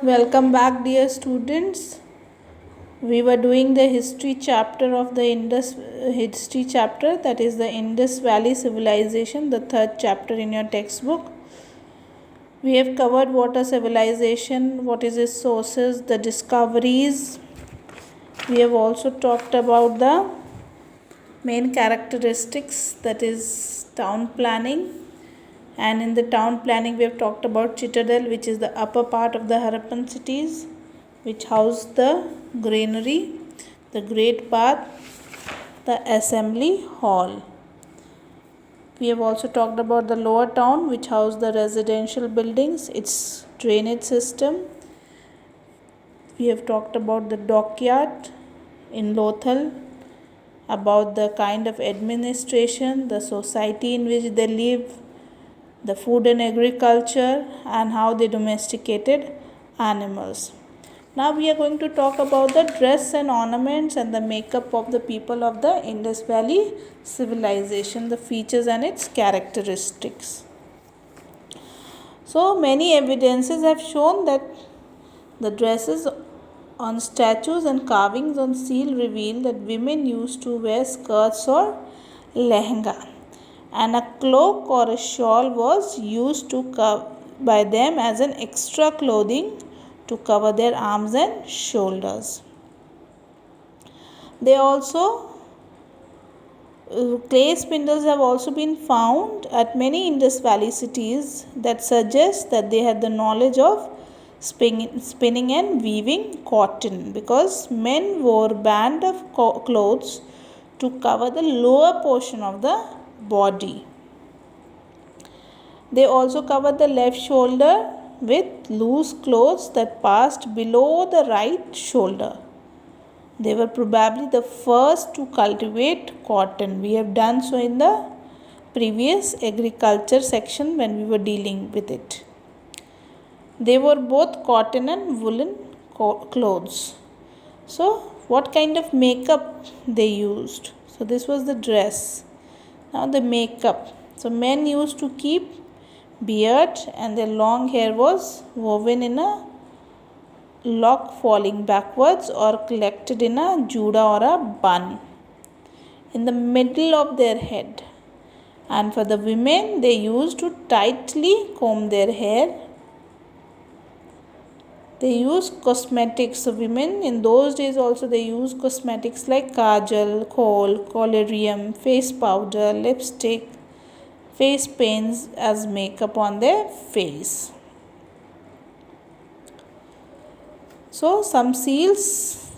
Welcome back, dear students. We were doing the history chapter of the Indus history chapter, that is the Indus Valley Civilization, the third chapter in your textbook. We have covered what a civilization, what is its sources, the discoveries. We have also talked about the main characteristics, that is town planning. And in the town planning, we have talked about citadel, which is the upper part of the Harappan cities, which housed the granary, the great bath, the assembly hall. We have also talked about the lower town, which housed the residential buildings, its drainage system. We have talked about the dockyard in Lothal, about the kind of administration, the society in which they live, the food and agriculture, and how they domesticated animals. Now we are going to talk about the dress and ornaments and the makeup of the people of the Indus Valley civilization, the features and its characteristics. So many evidences have shown that the dresses on statues and carvings on seal reveal that women used to wear skirts or lehenga, and a cloak or a shawl was used to by them as an extra clothing to cover their arms and shoulders. They also clay spindles have also been found at many Indus Valley cities that suggest that they had the knowledge of spinning and weaving cotton, because men wore band of clothes to cover the lower portion of the body. They also covered the left shoulder with loose clothes that passed below the right shoulder. They were probably the first to cultivate cotton. We have done so in the previous agriculture section when we were dealing with it. They wore both cotton and woolen clothes. So, what kind of makeup they used? So, this was the dress. Now, the makeup. So, men used to keep beard, and their long hair was woven in a lock falling backwards or collected in a juda or a bun in the middle of their head. And for the women, they used to tightly comb their hair. They used cosmetics. So women in those days also they used cosmetics like kajal, kohl, collyrium, face powder, lipstick, face paints as makeup on their face. So some seals,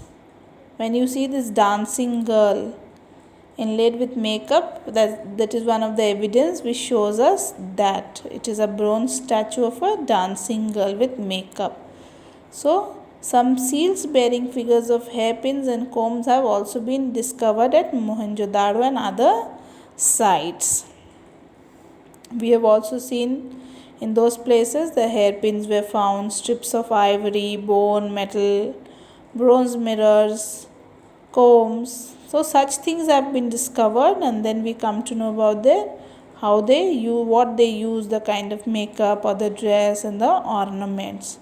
when you see this dancing girl inlaid with makeup, that is one of the evidence which shows us that it is a bronze statue of a dancing girl with makeup. So some seals bearing figures of hairpins and combs have also been discovered at Mohenjo-daro and other sites. We have also seen in those places the hairpins were found, strips of ivory, bone, metal, bronze mirrors, combs. So such things have been discovered, and then we come to know about what they use, the kind of makeup or the dress and the ornaments.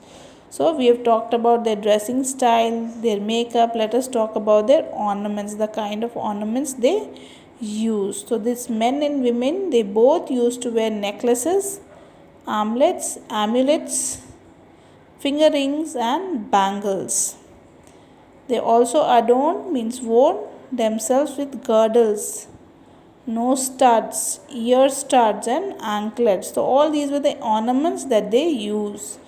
So we have talked about their dressing style, their makeup. Let us talk about their ornaments, the kind of ornaments they use. So these men and women, they both used to wear necklaces, armlets, amulets, finger rings and bangles. They also adorned, means wore themselves with girdles, nose studs, ear studs and anklets. So all these were the ornaments that they use.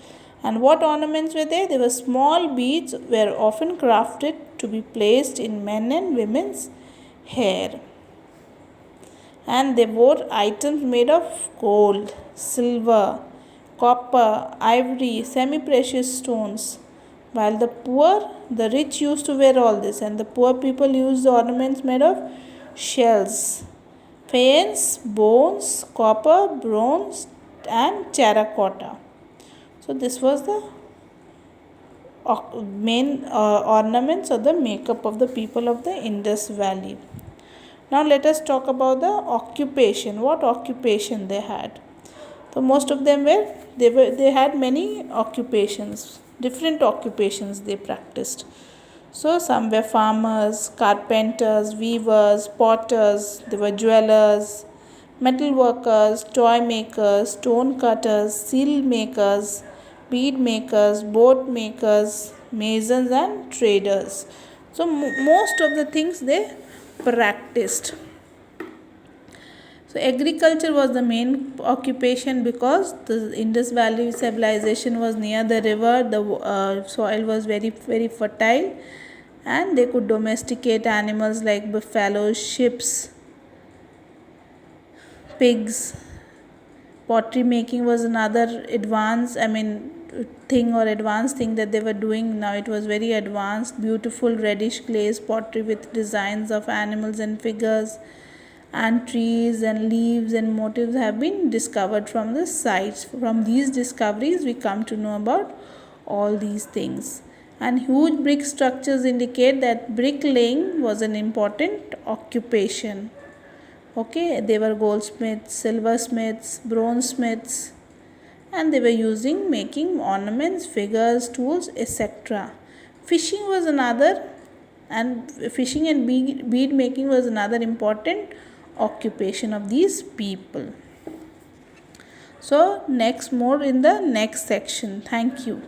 And what ornaments were they? They were small beads, were often crafted to be placed in men and women's hair. And they wore items made of gold, silver, copper, ivory, semi-precious stones. While the rich used to wear all this, and the poor people used ornaments made of shells, faience, bones, copper, bronze and terracotta. So this was the main ornaments or the makeup of the people of the Indus Valley. Now let us talk about the occupation. What occupation they had? So most of them they had many occupations. different occupations they practiced. So some were farmers, carpenters, weavers, potters, they were jewelers, metal workers, toy makers, stone cutters, seal makers, bead makers, boat makers, masons and traders. So most of the things they practiced. So agriculture was the main occupation because the Indus Valley civilization was near the river. The soil was very fertile, and they could domesticate animals like buffaloes, sheep, pigs. Pottery making was another advanced thing that they were doing. Now it was very advanced, beautiful reddish glaze pottery with designs of animals and figures, and trees and leaves and motifs have been discovered from the sites. From these discoveries we come to know about all these things. And huge brick structures indicate that bricklaying was an important occupation. Okay, they were goldsmiths, silversmiths, bronzesmiths, and they were making ornaments, figures, tools, etc. Fishing was another, and fishing and bead making was another important occupation of these people. So next, more in the next section. Thank you.